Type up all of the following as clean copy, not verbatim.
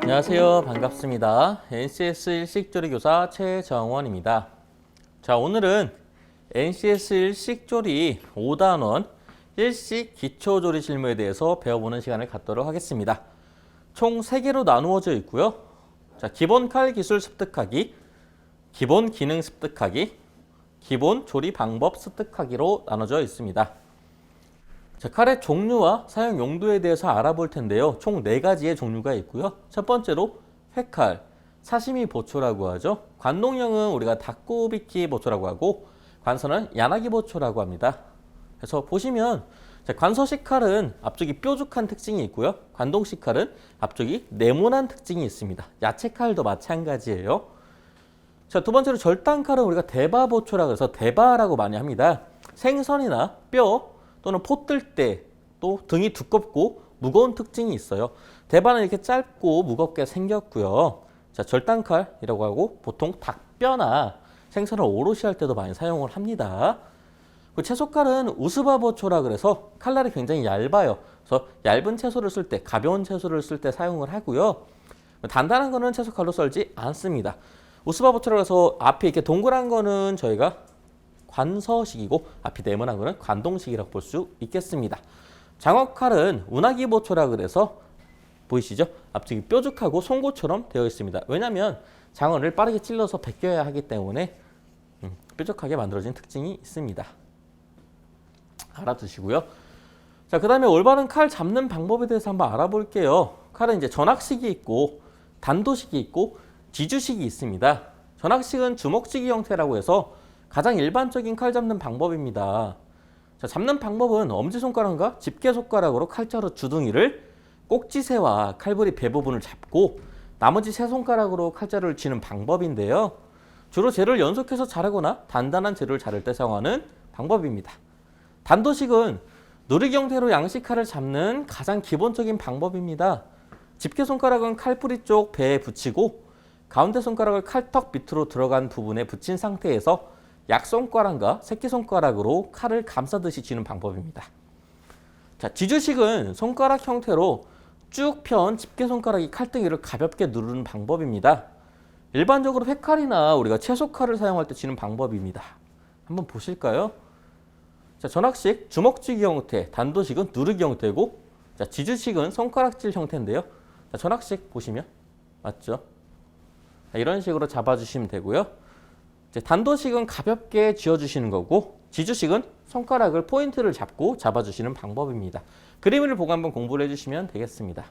안녕하세요. 반갑습니다. NCS 일식조리 교사 최정원입니다. 자, 오늘은 NCS 일식조리 5단원 일식 기초조리 실무에 대해서 배워보는 시간을 갖도록 하겠습니다. 총 3개로 나누어져 있고요. 자, 기본 칼 기술 습득하기, 기본 기능 습득하기, 기본 조리 방법 습득하기로 나눠져 있습니다. 자, 칼의 종류와 사용 용도에 대해서 알아볼 텐데요. 총 4가지의 종류가 있고요. 첫 번째로 회칼, 사시미 보초라고 하죠. 관동형은 우리가 닭고비키 보초라고 하고 관서는 야나기 보초라고 합니다. 그래서 보시면 관서식 칼은 앞쪽이 뾰족한 특징이 있고요. 관동식 칼은 앞쪽이 네모난 특징이 있습니다. 야채 칼도 마찬가지예요. 자, 두 번째로 절단 칼은 우리가 대바 보초라고 해서 대바라고 많이 합니다. 생선이나 뼈 또는 포 뜰 때 또 등이 두껍고 무거운 특징이 있어요. 대바는 이렇게 짧고 무겁게 생겼고요. 자, 절단칼이라고 하고 보통 닭뼈나 생선을 오롯이 할 때도 많이 사용을 합니다. 그 채소칼은 우스바보초라 그래서 칼날이 굉장히 얇아요. 그래서 얇은 채소를 쓸 때, 가벼운 채소를 쓸 때 사용을 하고요. 단단한 거는 채소칼로 썰지 않습니다. 우스바보초라 그래서 앞에 이렇게 동그란 거는 저희가 관서식이고 앞이 네모난 거는 관동식이라고 볼 수 있겠습니다. 장어칼은 운하기보초라 그래서 보이시죠? 앞쪽이 뾰족하고 송곳처럼 되어 있습니다. 왜냐하면 장어를 빠르게 찔러서 벗겨야 하기 때문에 뾰족하게 만들어진 특징이 있습니다. 알아두시고요. 자, 그 다음에 올바른 칼 잡는 방법에 대해서 한번 알아볼게요. 칼은 이제 전학식이 있고 단도식이 있고 지주식이 있습니다. 전학식은 주먹쥐기 형태라고 해서 가장 일반적인 칼 잡는 방법입니다. 자, 잡는 방법은 엄지손가락과 집게손가락으로 칼자루 주둥이를 꼭지새와 칼부리 배 부분을 잡고 나머지 세 손가락으로 칼자루를 쥐는 방법인데요. 주로 재료를 연속해서 자르거나 단단한 재료를 자를 때 사용하는 방법입니다. 단도식은 누르기 형태로 양식칼을 잡는 가장 기본적인 방법입니다. 집게손가락은 칼부리 쪽 배에 붙이고 가운데 손가락을 칼턱 밑으로 들어간 부분에 붙인 상태에서 약손가락과 새끼손가락으로 칼을 감싸듯이 쥐는 방법입니다. 자, 지주식은 손가락 형태로 쭉 편 집게손가락이 칼등위를 가볍게 누르는 방법입니다. 일반적으로 회칼이나 우리가 채소칼을 사용할 때 쥐는 방법입니다. 한번 보실까요? 자, 전학식 주먹쥐기 형태, 단도식은 누르기 형태고, 자, 지주식은 손가락질 형태인데요. 자, 전학식 보시면 맞죠? 자, 이런 식으로 잡아주시면 되고요. 단도식은 가볍게 쥐어주시는 거고 지주식은 손가락을 포인트를 잡고 잡아주시는 방법입니다. 그림을 보고 한번 공부를 해주시면 되겠습니다.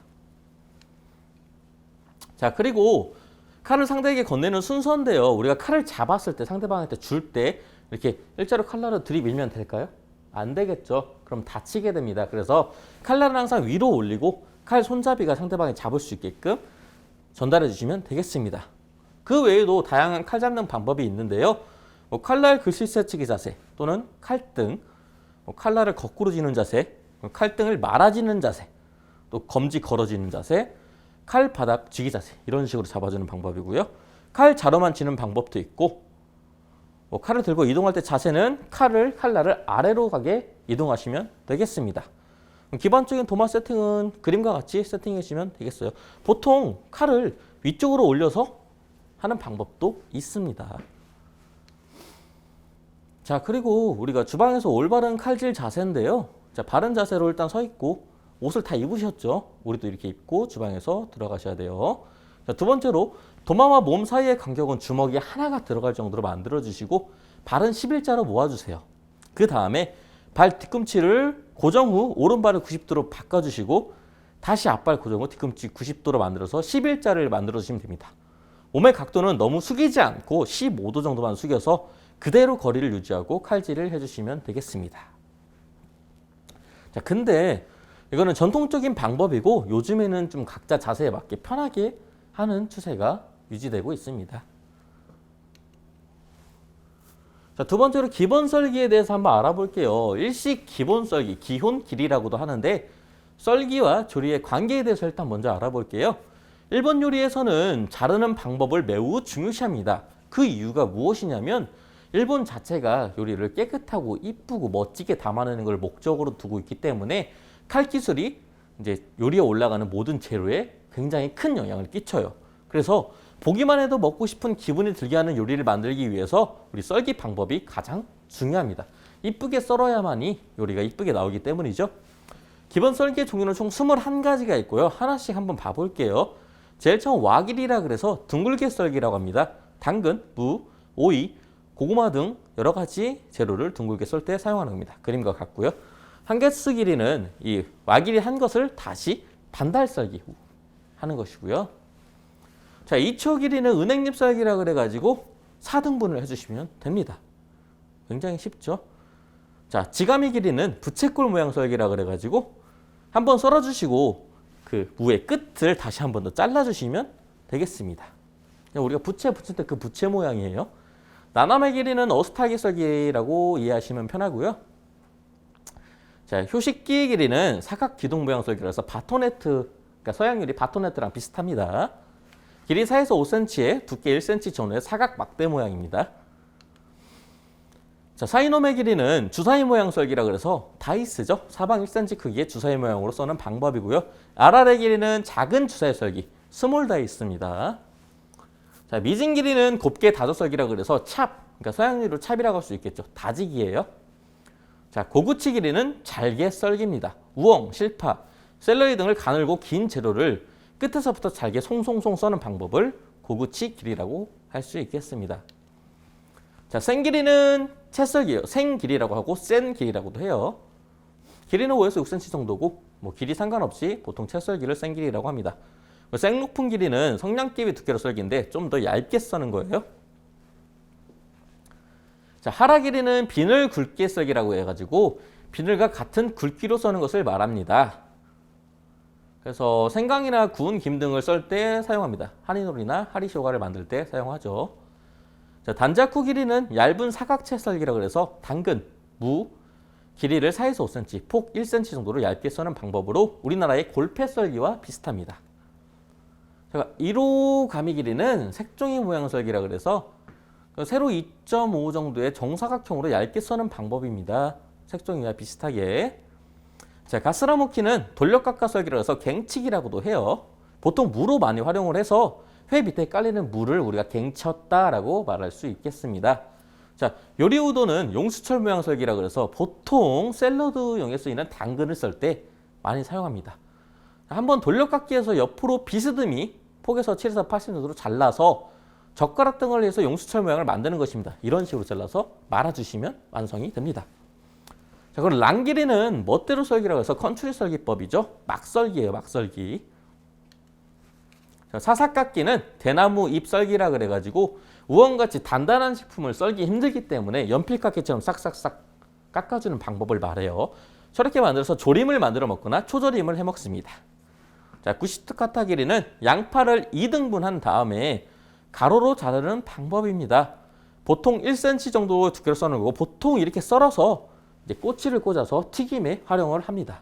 자, 그리고 칼을 상대에게 건네는 순서인데요. 우리가 칼을 잡았을 때 상대방한테 줄 때 이렇게 일자로 칼날을 들이밀면 될까요? 안 되겠죠. 그럼 다치게 됩니다. 그래서 칼날은 항상 위로 올리고 칼 손잡이가 상대방이 잡을 수 있게끔 전달해 주시면 되겠습니다. 그 외에도 다양한 칼 잡는 방법이 있는데요. 칼날 글씨 세치기 자세 또는 칼등, 칼날을 거꾸로 쥐는 자세, 칼등을 말아쥐는 자세, 또 검지 걸어쥐는 자세, 칼바닥 쥐기 자세 이런 식으로 잡아주는 방법이고요. 칼 자루만 쥐는 방법도 있고 칼을 들고 이동할 때 자세는 칼날을 아래로 가게 이동하시면 되겠습니다. 기본적인 도마 세팅은 그림과 같이 세팅해 주시면 되겠어요. 보통 칼을 위쪽으로 올려서 하는 방법도 있습니다. 자, 그리고 우리가 주방에서 올바른 칼질 자세인데요. 자, 바른 자세로 일단 서 있고 옷을 다 입으셨죠? 우리도 이렇게 입고 주방에서 들어가셔야 돼요. 자, 두 번째로 도마와 몸 사이의 간격은 주먹이 하나가 들어갈 정도로 만들어 주시고 발은 11자로 모아주세요. 그 다음에 발 뒤꿈치를 고정 후 오른발을 90도로 바꿔주시고 다시 앞발 고정 후 뒤꿈치 90도로 만들어서 11자를 만들어 주시면 됩니다. 몸의 각도는 너무 숙이지 않고 15도 정도만 숙여서 그대로 거리를 유지하고 칼질을 해주시면 되겠습니다. 자, 근데 이거는 전통적인 방법이고 요즘에는 좀 각자 자세에 맞게 편하게 하는 추세가 유지되고 있습니다. 자, 두 번째로 기본 썰기에 대해서 한번 알아볼게요. 일식 기본 썰기, 기혼 길이라고도 하는데 썰기와 조리의 관계에 대해서 일단 먼저 알아볼게요. 일본 요리에서는 자르는 방법을 매우 중요시합니다. 그 이유가 무엇이냐면 일본 자체가 요리를 깨끗하고 이쁘고 멋지게 담아내는 걸 목적으로 두고 있기 때문에 칼 기술이 이제 요리에 올라가는 모든 재료에 굉장히 큰 영향을 끼쳐요. 그래서 보기만 해도 먹고 싶은 기분이 들게 하는 요리를 만들기 위해서 우리 썰기 방법이 가장 중요합니다. 이쁘게 썰어야만이 요리가 이쁘게 나오기 때문이죠. 기본 썰기의 종류는 총 21가지가 있고요. 하나씩 한번 봐볼게요. 제일 처음 와길이라 그래서 둥글게 썰기라고 합니다. 당근, 무, 오이, 고구마 등 여러 가지 재료를 둥글게 썰 때 사용하는 겁니다. 그림과 같고요. 한개스 길이는 이 와길이 한 것을 다시 반달 썰기 하는 것이고요. 자, 2초 길이는 은행잎 썰기라 그래가지고 4등분을 해주시면 됩니다. 굉장히 쉽죠. 자, 지가미 길이는 부채꼴 모양 썰기라 그래가지고 한번 썰어주시고 그 무의 끝을 다시 한 번 더 잘라주시면 되겠습니다. 우리가 부채 붙일 때 그 부채 모양이에요. 나남의 길이는 어스타기 썰기라고 이해하시면 편하고요. 자, 효식기의 길이는 사각 기둥 모양 썰기라서 바토네트, 그러니까 서양 요리 바토네트랑 비슷합니다. 길이 4에서 5cm에 두께 1cm 전후의 사각 막대 모양입니다. 자, 사이놈의 길이는 주사위 모양 썰기라 그래서 다이스죠. 사방 1cm 크기의 주사위 모양으로 써는 방법이고요. 아랄의 길이는 작은 주사위 썰기, 스몰 다이스입니다. 자, 미진 길이는 곱게 다져 썰기라 그래서 찹, 그러니까 서양류로 찹이라고 할 수 있겠죠. 다지기예요. 자, 고구치 길이는 잘게 썰기입니다. 우엉, 실파, 샐러리 등을 가늘고 긴 재료를 끝에서부터 잘게 송송송 써는 방법을 고구치 길이라고 할 수 있겠습니다. 자, 생길이는 채썰기예요. 생길이라고 하고 센 길이라고도 해요. 길이는 5에서 6cm 정도고 뭐 길이 상관없이 보통 채썰기를 생길이라고 합니다. 생높은 길이는 성냥개비 두께로 썰기인데 좀 더 얇게 써는 거예요. 자, 하라 길이는 비늘 굵게 썰기라고 해가지고 비늘과 같은 굵기로 써는 것을 말합니다. 그래서 생강이나 구운 김 등을 썰 때 사용합니다. 한이놀이나 하리쇼가를 만들 때 사용하죠. 자, 단자쿠 길이는 얇은 사각채 썰기라고 해서 당근, 무, 길이를 4에서 5cm, 폭 1cm 정도로 얇게 써는 방법으로 우리나라의 골패 썰기와 비슷합니다. 자, 1호 가미 길이는 색종이 모양 썰기라고 해서 세로 2.5 정도의 정사각형으로 얇게 써는 방법입니다. 색종이와 비슷하게. 자, 가스라모키는 돌려깎아 썰기라고 해서 갱치기라고도 해요. 보통 무로 많이 활용을 해서 회 밑에 깔리는 무를 우리가 갱쳤다라고 말할 수 있겠습니다. 자, 요리우도는 용수철 모양 썰기라고 해서 보통 샐러드용에 쓰이는 당근을 썰 때 많이 사용합니다. 한번 돌려깎기해서 옆으로 비스듬히 폭에서 7에서 80도로 잘라서 젓가락 등을 해서 용수철 모양을 만드는 것입니다. 이런 식으로 잘라서 말아주시면 완성이 됩니다. 자, 그럼 랑 길이는 멋대로 썰기라고 해서 컨츄리 썰기법이죠. 막썰기예요, 막썰기. 자, 사사깎기는 대나무 잎 썰기라 그래가지고 우엉같이 단단한 식품을 썰기 힘들기 때문에 연필깎이처럼 싹싹싹 깎아주는 방법을 말해요. 저렇게 만들어서 조림을 만들어 먹거나 초조림을 해 먹습니다. 자, 구시트카타 길이는 양파를 2등분한 다음에 가로로 자르는 방법입니다. 보통 1cm 정도 두께로 써는 거고 보통 이렇게 썰어서 이제 꼬치를 꽂아서 튀김에 활용을 합니다.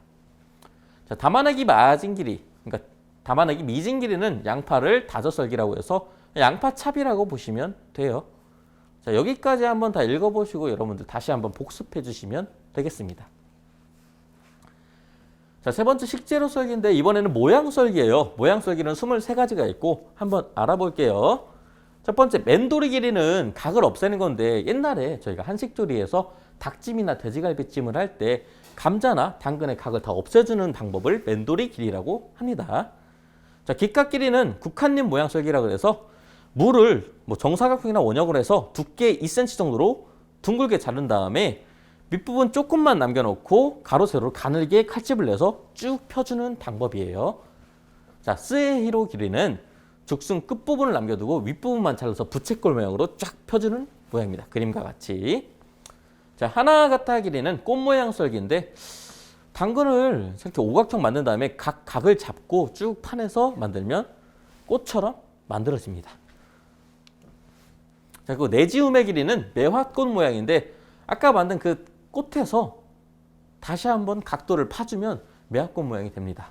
자, 담아내기 마진 길이, 그러니까 담아내기 미진 길이는 양파를 다져 썰기라고 해서 양파찹이라고 보시면 돼요. 자, 여기까지 한번 다 읽어보시고 여러분들 다시 한번 복습해 주시면 되겠습니다. 자, 세 번째 식재료 썰기인데 이번에는 모양 썰기예요. 모양 썰기는 23가지가 있고 한번 알아볼게요. 첫 번째, 맨도리 길이는 각을 없애는 건데 옛날에 저희가 한식조리에서 닭찜이나 돼지갈비찜을 할 때 감자나 당근의 각을 다 없애주는 방법을 맨도리 길이라고 합니다. 자, 깃각 길이는 국한잎 모양 썰기라고 해서 무를 뭐 정사각형이나 원형으로 해서 두께 2cm 정도로 둥글게 자른 다음에 밑부분 조금만 남겨놓고 가로 세로로 가늘게 칼집을 내서 쭉 펴주는 방법이에요. 자, 스에히로 길이는 죽순 끝부분을 남겨두고 윗부분만 잘라서 부채꼴 모양으로 쫙 펴주는 모양입니다. 그림과 같이. 자, 하나가타 길이는 꽃 모양 썰기인데 당근을 이렇게 오각형 만든 다음에 각을 잡고 쭉 파내서 만들면 꽃처럼 만들어집니다. 자, 그리고 네지움의 길이는 매화꽃 모양인데 아까 만든 그 꽃에서 다시 한번 각도를 파주면 매화꽃 모양이 됩니다.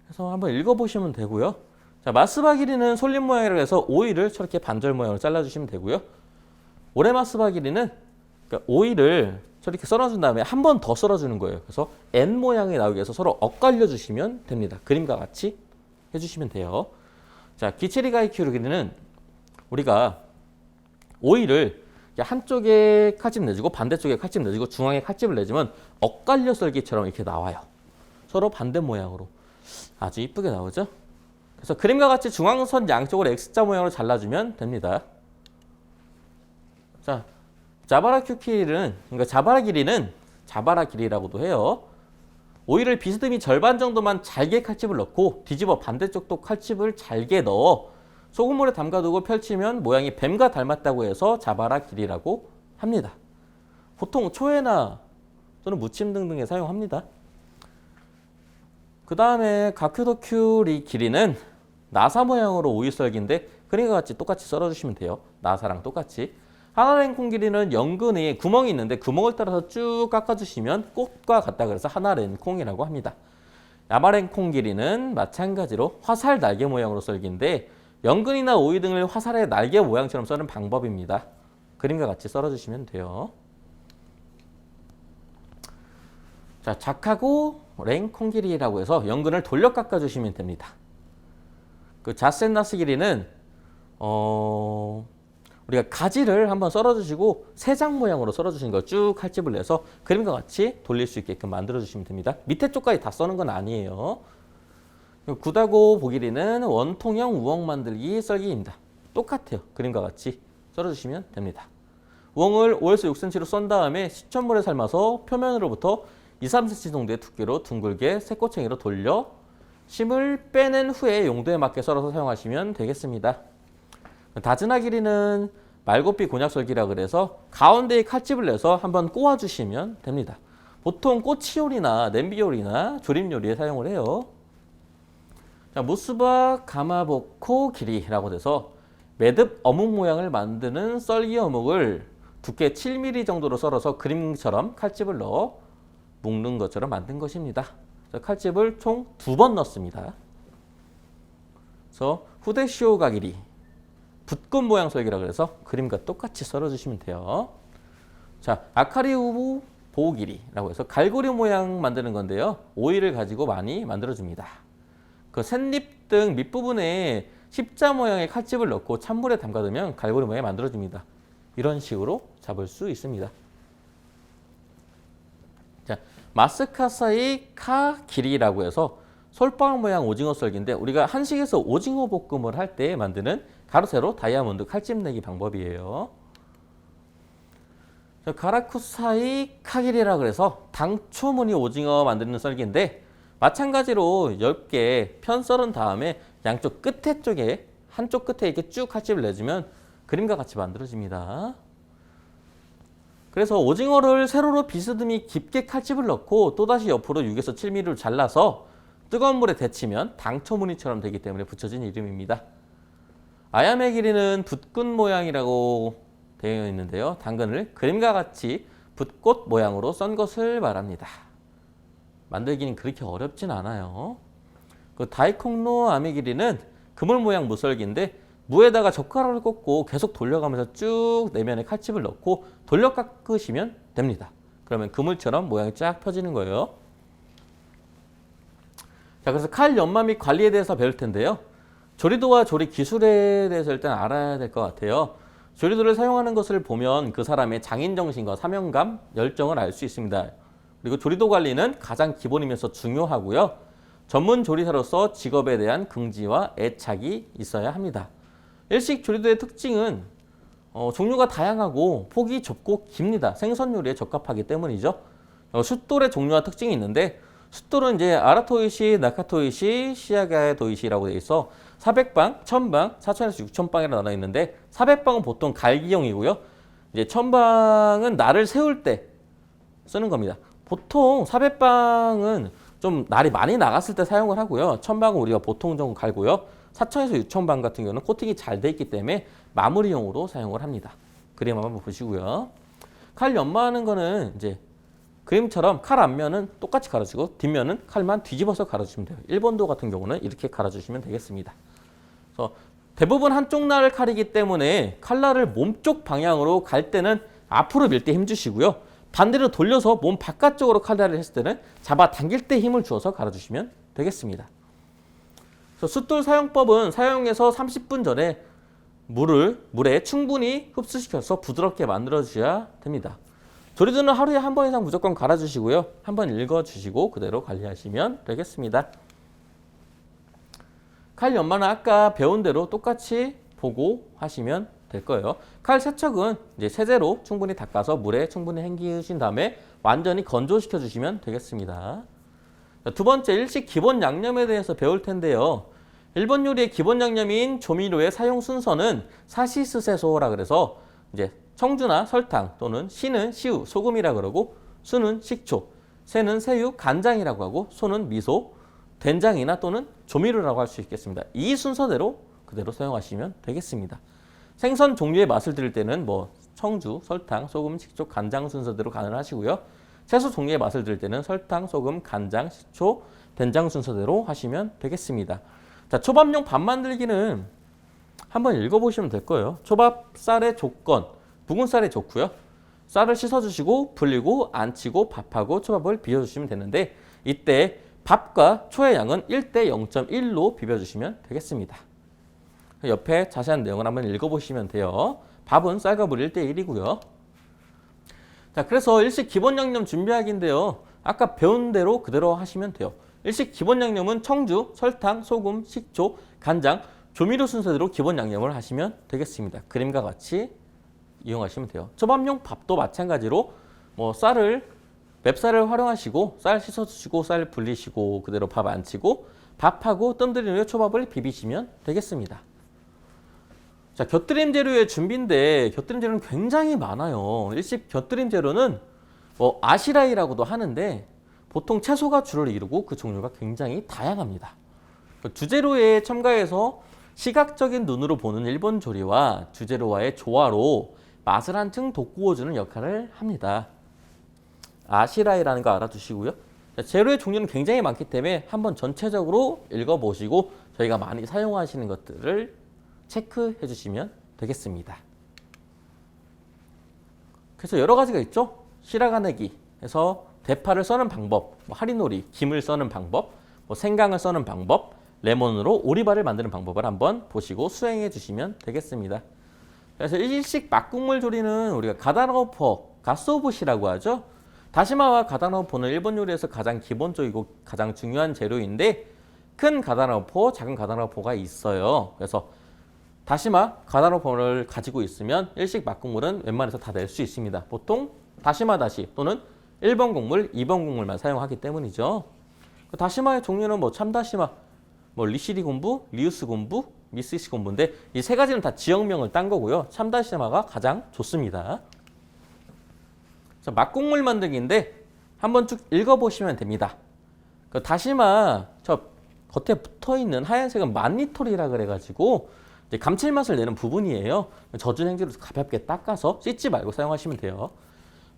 그래서 한번 읽어보시면 되고요. 자, 마스바 길이는 솔잎 모양이라고 해서 오이를 저렇게 반절 모양으로 잘라주시면 되고요. 오레마스바 길이는 그러니까 오이를 저렇게 썰어준 다음에 한 번 더 썰어주는 거예요. 그래서 N 모양이 나오기 위해서 서로 엇갈려 주시면 됩니다. 그림과 같이 해주시면 돼요. 자, 기체리가의 길이는 우리가 오일을 한쪽에 칼집 내주고 반대쪽에 칼집 내주고 중앙에 칼집을 내주면 엇갈려 썰기처럼 이렇게 나와요. 서로 반대 모양으로. 아주 이쁘게 나오죠? 그래서 그림과 같이 중앙선 양쪽으로 X자 모양으로 잘라주면 됩니다. 자, 자바라 큐킬은, 그러니까 자바라 길이는 자바라 길이라고도 해요. 오일을 비스듬히 절반 정도만 잘게 칼집을 넣고 뒤집어 반대쪽도 칼집을 잘게 넣어 소금물에 담가두고 펼치면 모양이 뱀과 닮았다고 해서 자바라 길이라고 합니다. 보통 초에나 또는 무침 등등에 사용합니다. 그 다음에 가큐도큐리 길이는 나사 모양으로 오일 썰기인데 그림과 같이 똑같이 썰어주시면 돼요. 나사랑 똑같이. 하나랭콩 길이는 연근에 구멍이 있는데 구멍을 따라서 쭉 깎아주시면 꽃과 같다 그래서 하나랭콩이라고 합니다. 야마랭콩 길이는 마찬가지로 화살 날개 모양으로 썰기인데 연근이나 오이 등을 화살의 날개 모양처럼 썰는 방법입니다. 그림과 같이 썰어주시면 돼요. 자, 작하고 랭콩 길이라고 해서 연근을 돌려 깎아주시면 됩니다. 그 자센나스 길이는 우리가 가지를 한번 썰어주시고 세장 모양으로 썰어주신 거 쭉 칼집을 내서 그림과 같이 돌릴 수 있게끔 만들어주시면 됩니다. 밑에 쪽까지 다 써는 건 아니에요. 구다고 보길이는 원통형 우엉 만들기 썰기입니다. 똑같아요. 그림과 같이 썰어주시면 됩니다. 우엉을 5에서 6cm로 썬 다음에 식전물에 삶아서 표면으로부터 2, 3cm 정도의 두께로 둥글게 새꼬챙이로 돌려 심을 빼낸 후에 용도에 맞게 썰어서 사용하시면 되겠습니다. 다즈나 길이는 말고삐 곤약썰기라 그래서 가운데에 칼집을 내서 한번 꼬아주시면 됩니다. 보통 꼬치요리나 냄비요리나 조림요리에 사용을 해요. 자, 무스바 가마보코 길이라고 돼서 매듭 어묵 모양을 만드는 썰기 어묵을 두께 7mm 정도로 썰어서 그림처럼 칼집을 넣어 묶는 것처럼 만든 것입니다. 칼집을 총 2번 넣습니다. 그래서 후데시오가 길이 붓꽃 모양 썰기라 그래서 그림과 똑같이 썰어주시면 돼요. 자, 아카리우부 보호 길이라고 해서 갈고리 모양 만드는 건데요. 오일을 가지고 많이 만들어줍니다. 그 샌잎 등 밑부분에 십자 모양의 칼집을 넣고 찬물에 담가두면 갈고리 모양이 만들어집니다. 이런 식으로 잡을 수 있습니다. 자, 마스카사이 카 길이라고 해서 솔방울 모양 오징어 썰기인데 우리가 한식에서 오징어 볶음을 할 때 만드는 가로 세로 다이아몬드 칼집 내기 방법이에요. 가라쿠사이 카길이라 그래서 당초 무늬 오징어 만드는 썰기인데 마찬가지로 10개 편 썰은 다음에 양쪽 끝에 쪽에 한쪽 끝에 이렇게 쭉 칼집을 내주면 그림과 같이 만들어집니다. 그래서 오징어를 세로로 비스듬히 깊게 칼집을 넣고 또다시 옆으로 6에서 7mm를 잘라서 뜨거운 물에 데치면 당초 무늬처럼 되기 때문에 붙여진 이름입니다. 아야메 길이는 붓꽃 모양이라고 되어 있는데요. 당근을 그림과 같이 붓꽃 모양으로 썬 것을 말합니다. 만들기는 그렇게 어렵진 않아요. 그 다이콩노 아미 길이는 그물 모양 무썰기인데 무에다가 젓가락을 꽂고 계속 돌려가면서 쭉 내면에 칼집을 넣고 돌려 깎으시면 됩니다. 그러면 그물처럼 모양이 쫙 펴지는 거예요. 자, 그래서 칼 연마 및 관리에 대해서 배울 텐데요. 조리도와 조리 기술에 대해서 일단 알아야 될 것 같아요. 조리도를 사용하는 것을 보면 그 사람의 장인정신과 사명감, 열정을 알 수 있습니다. 그리고 조리도 관리는 가장 기본이면서 중요하고요. 전문 조리사로서 직업에 대한 긍지와 애착이 있어야 합니다. 일식 조리도의 특징은 종류가 다양하고 폭이 좁고 깁니다. 생선 요리에 적합하기 때문이죠. 숫돌의 종류와 특징이 있는데 숫돌은 이제 아라토이시, 나카토이시, 시야가의 도이시라고 되어 있어 400방, 1000방, 4000에서 6000방이라 나눠 있는데 400방은 보통 갈기용이고요. 이제 1000방은 날을 세울 때 쓰는 겁니다. 보통 400방은 좀 날이 많이 나갔을 때 사용을 하고요. 1000방은 우리가 보통 정도 갈고요. 4000에서 6000방 같은 경우는 코팅이 잘 돼 있기 때문에 마무리용으로 사용을 합니다. 그림 한번 보시고요. 칼 연마하는 거는 이제 그림처럼 칼 앞면은 똑같이 갈아주고 뒷면은 칼만 뒤집어서 갈아주시면 돼요. 일본도 같은 경우는 이렇게 갈아주시면 되겠습니다. 그래서 대부분 한쪽 날 칼이기 때문에 칼날을 몸쪽 방향으로 갈 때는 앞으로 밀 때 힘주시고요. 반대로 돌려서 몸 바깥쪽으로 칼날을 했을 때는 잡아당길 때 힘을 주어서 갈아주시면 되겠습니다. 그래서 숫돌 사용법은 사용해서 30분 전에 물에 충분히 흡수시켜서 부드럽게 만들어주셔야 됩니다. 조리도는 하루에 한 번 이상 무조건 갈아주시고요. 한번 읽어주시고 그대로 관리하시면 되겠습니다. 칼 연마는 아까 배운 대로 똑같이 보고 하시면 될 거예요. 칼 세척은 이제 세제로 충분히 닦아서 물에 충분히 헹기신 다음에 완전히 건조시켜 주시면 되겠습니다. 두 번째, 일식 기본 양념에 대해서 배울 텐데요. 일본 요리의 기본 양념인 조미료의 사용 순서는 사시스세소라 그래서 이제 청주나 설탕 또는 시는 시우, 소금이라 그러고 수는 식초, 새는 새우, 간장이라고 하고 소는 미소, 된장이나 또는 조미료라고 할 수 있겠습니다. 이 순서대로 그대로 사용하시면 되겠습니다. 생선 종류의 맛을 들을 때는 뭐 청주, 설탕, 소금, 식초, 간장 순서대로 가능하시고요. 채소 종류의 맛을 들을 때는 설탕, 소금, 간장, 식초, 된장 순서대로 하시면 되겠습니다. 자, 초밥용 밥 만들기는 한번 읽어보시면 될 거예요. 초밥 쌀의 조건, 묵은 쌀이 좋고요. 쌀을 씻어주시고 불리고 안치고 밥하고 초밥을 비벼주시면 되는데 이때 밥과 초의 양은 1대 0.1로 비벼주시면 되겠습니다. 옆에 자세한 내용을 한번 읽어보시면 돼요. 밥은 쌀과 물 1대 1이고요. 자, 그래서 일식 기본 양념 준비하기인데요. 아까 배운 대로 그대로 하시면 돼요. 일식 기본 양념은 청주, 설탕, 소금, 식초, 간장, 조미료 순서대로 기본 양념을 하시면 되겠습니다. 그림과 같이 이용하시면 돼요. 초밥용 밥도 마찬가지로 뭐 맵쌀을 활용하시고 쌀 씻어주시고 쌀 불리시고 그대로 밥 안 치고 밥하고 뜸 들인 후에 초밥을 비비시면 되겠습니다. 자, 곁들임 재료의 준비인데 곁들임 재료는 굉장히 많아요. 일식 곁들임 재료는 뭐 아시라이라고도 하는데 보통 채소가 주를 이루고 그 종류가 굉장히 다양합니다. 주재료에 첨가해서 시각적인 눈으로 보는 일본 조리와 주재료와의 조화로 맛을 한층 돋구어주는 역할을 합니다. 아시라이라는 거 알아두시고요. 재료의 종류는 굉장히 많기 때문에 한번 전체적으로 읽어보시고 저희가 많이 사용하시는 것들을 체크해 주시면 되겠습니다. 그래서 여러 가지가 있죠. 시라가네기에서 대파를 써는 방법, 하리노리, 김을 써는 방법, 생강을 써는 방법, 레몬으로 오리발을 만드는 방법을 한번 보시고 수행해 주시면 되겠습니다. 그래서 일식 막국물 조리는 우리가 가다노포, 가소부시라고 하죠. 다시마와 가다노포는 일본 요리에서 가장 기본적이고 가장 중요한 재료인데 큰 가다노포, 작은 가다노포가 있어요. 그래서 다시마, 가다노포를 가지고 있으면 일식 막국물은 웬만해서 다 낼 수 있습니다. 보통 다시마 다시 또는 1번 국물, 2번 국물만 사용하기 때문이죠. 다시마의 종류는 참다시마, 리시리 곰부, 리우스 곰부, 미스시 곰부인데 이 세 가지는 다 지역명을 딴 거고요. 참다시마가 가장 좋습니다. 자, 막국물 만들기인데 한번 쭉 읽어보시면 됩니다. 다시마 저 겉에 붙어있는 하얀색은 만니톨이라 그래가지고 이제 감칠맛을 내는 부분이에요. 젖은 행주로 가볍게 닦아서 씻지 말고 사용하시면 돼요.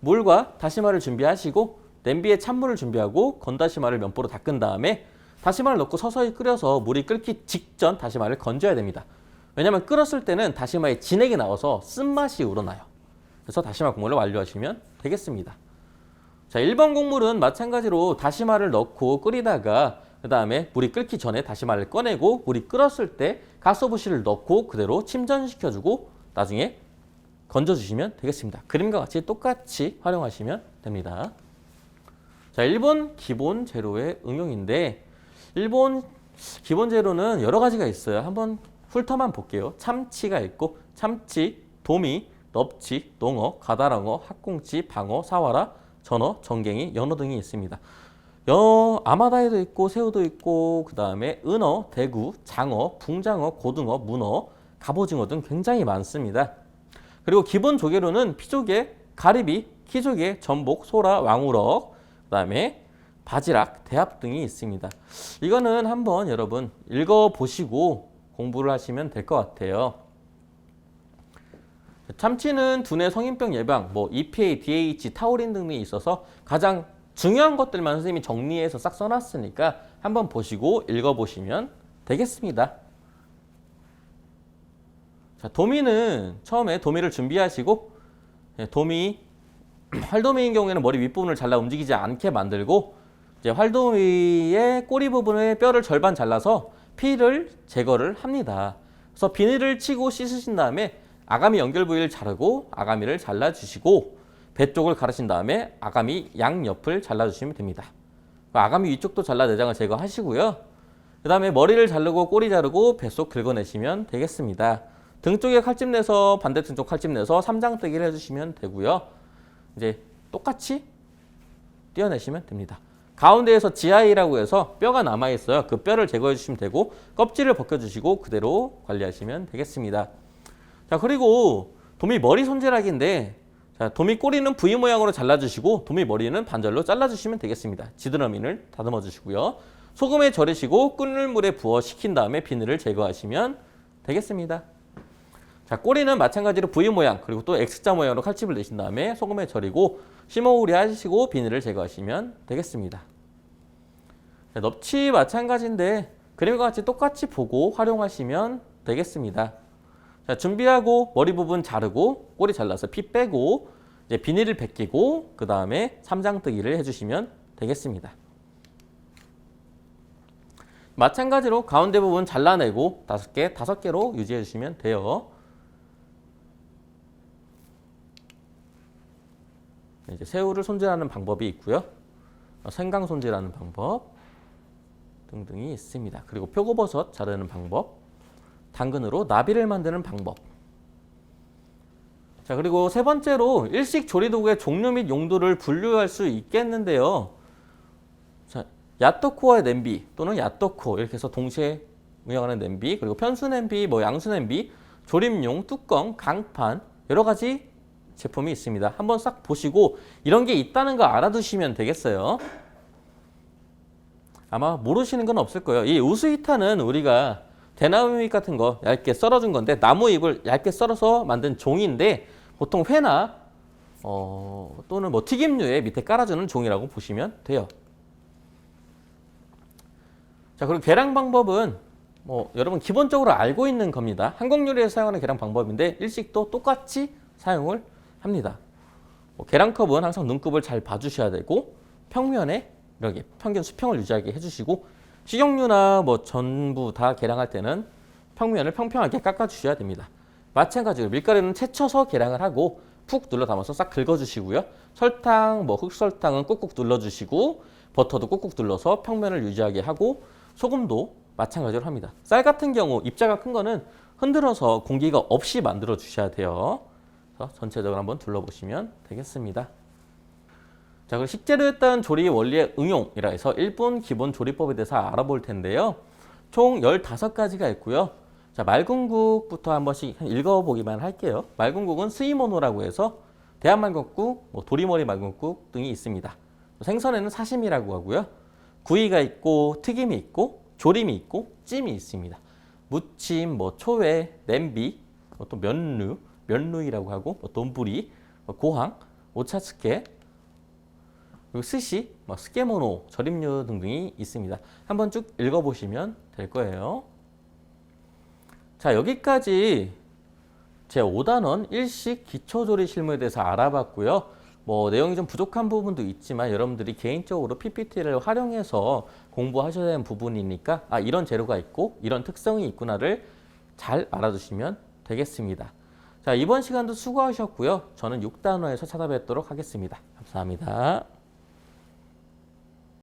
물과 다시마를 준비하시고 냄비에 찬물을 준비하고 건다시마를 면보로 닦은 다음에 다시마를 넣고 서서히 끓여서 물이 끓기 직전 다시마를 건져야 됩니다. 왜냐하면 끓었을 때는 다시마에 진액이 나와서 쓴맛이 우러나요. 그래서 다시마 국물을 완료하시면 되겠습니다. 자, 1번 국물은 마찬가지로 다시마를 넣고 끓이다가 그 다음에 물이 끓기 전에 다시마를 꺼내고 물이 끓었을 때 가소부시를 넣고 그대로 침전시켜주고 나중에 건져주시면 되겠습니다. 그림과 같이 똑같이 활용하시면 됩니다. 자, 일본 기본 재료의 응용인데 일본 기본 재료는 여러 가지가 있어요. 한번 훑어만 볼게요. 참치가 있고 참치, 도미, 넙치, 농어, 가다랑어, 학꽁치, 방어, 사와라, 전어, 전갱이, 연어 등이 있습니다. 아마다이도 있고 새우도 있고 그 다음에 은어, 대구, 장어, 붕장어, 고등어, 문어, 갑오징어 등 굉장히 많습니다. 그리고 기본 조개로는 피조개, 가리비, 키조개, 전복, 소라, 왕우럭, 그 다음에 바지락, 대합 등이 있습니다. 이거는 한번 여러분 읽어보시고 공부를 하시면 될 것 같아요. 참치는 두뇌 성인병 예방, EPA, DH, 타우린 등이 있어서 가장 중요한 것들만 선생님이 정리해서 싹 써놨으니까 한번 보시고 읽어보시면 되겠습니다. 자, 도미는 처음에 도미를 준비하시고 활도미인 경우에는 머리 윗부분을 잘라 움직이지 않게 만들고 이제 활도미의 꼬리 부분의 뼈를 절반 잘라서 피를 제거를 합니다. 그래서 비닐을 치고 씻으신 다음에 아가미 연결 부위를 자르고 아가미를 잘라주시고 배 쪽을 가르신 다음에 아가미 양옆을 잘라주시면 됩니다. 아가미 위쪽도 잘라 내장을 제거하시고요. 그 다음에 머리를 자르고 꼬리 자르고 뱃속 긁어내시면 되겠습니다. 등 쪽에 칼집 내서 반대 등 쪽 칼집 내서 삼장뜨기를 해주시면 되고요. 이제 똑같이 떼어내시면 됩니다. 가운데에서 지하이라고 해서 뼈가 남아있어요. 그 뼈를 제거해 주시면 되고 껍질을 벗겨주시고 그대로 관리하시면 되겠습니다. 자, 그리고 도미 머리 손질하기인데, 자, 도미 꼬리는 V 모양으로 잘라주시고 도미 머리는 반절로 잘라주시면 되겠습니다. 지느러미를 다듬어 주시고요. 소금에 절이시고 끓는 물에 부어 식힌 다음에 비늘을 제거하시면 되겠습니다. 자, 꼬리는 마찬가지로 V 모양 그리고 또 X자 모양으로 칼집을 내신 다음에 소금에 절이고 심호흡을 하시고 비늘을 제거하시면 되겠습니다. 자, 넙치 마찬가지인데 그림과 같이 똑같이 보고 활용하시면 되겠습니다. 자, 준비하고 머리 부분 자르고 꼬리 잘라서 피 빼고 이제 비닐을 벗기고 그 다음에 삼장뜨기를 해주시면 되겠습니다. 마찬가지로 가운데 부분 잘라내고 5개로 유지해 주시면 돼요. 이제 새우를 손질하는 방법이 있고요. 생강 손질하는 방법 등등이 있습니다. 그리고 표고버섯 자르는 방법, 당근으로 나비를 만드는 방법. 자, 그리고 세 번째로 일식 조리도구의 종류 및 용도를 분류할 수 있겠는데요. 자, 야토코와 냄비 또는 야토코 이렇게 해서 동시에 운영하는 냄비, 그리고 편수 냄비, 양수 냄비, 조림용, 뚜껑, 강판 여러 가지 제품이 있습니다. 한번 싹 보시고 이런 게 있다는 거 알아두시면 되겠어요. 아마 모르시는 건 없을 거예요. 이 우스히타는 우리가 대나무 잎 같은 거 얇게 썰어준 건데 나무 잎을 얇게 썰어서 만든 종이인데 보통 회나 또는 튀김류에 밑에 깔아주는 종이라고 보시면 돼요. 자, 그리고 계량 방법은 여러분 기본적으로 알고 있는 겁니다. 한국 요리에서 사용하는 계량 방법인데 일식도 똑같이 사용을 합니다. 계량컵은 항상 눈곱을 잘 봐주셔야 되고 평면에 이렇게 평균 수평을 유지하게 해주시고 식용유나 전부 다 계량할 때는 평면을 평평하게 깎아주셔야 됩니다. 마찬가지로 밀가루는 채쳐서 계량을 하고 푹 눌러 담아서 싹 긁어주시고요. 설탕, 흑설탕은 꾹꾹 눌러주시고 버터도 꾹꾹 눌러서 평면을 유지하게 하고 소금도 마찬가지로 합니다. 쌀 같은 경우 입자가 큰 거는 흔들어서 공기가 없이 만들어 주셔야 돼요. 그래서 전체적으로 한번 둘러보시면 되겠습니다. 자, 그리고 식재료에 따른 조리 원리의 응용이라 해서 1분 기본 조리법에 대해서 알아볼 텐데요. 총 15가지가 있고요. 자, 맑은 국부터 한 번씩 읽어보기만 할게요. 맑은 국은 스이모노라고 해서 대한말국국, 도리머리 맑은국 등이 있습니다. 생선에는 사시미라고 하고요. 구이가 있고 튀김이 있고 조림이 있고 찜이 있습니다. 무침, 초회, 냄비, 또 면루이라고 하고 돈부리, 고항, 오차츠케, 그리고 스시, 스케모노, 절임류 등등이 있습니다. 한번 쭉 읽어보시면 될 거예요. 자, 여기까지 제 5단원 일식 기초조리 실무에 대해서 알아봤고요. 내용이 좀 부족한 부분도 있지만 여러분들이 개인적으로 PPT를 활용해서 공부하셔야 되는 부분이니까 이런 재료가 있고 이런 특성이 있구나를 잘 알아두시면 되겠습니다. 자, 이번 시간도 수고하셨고요. 저는 6단원에서 찾아뵙도록 하겠습니다. 감사합니다.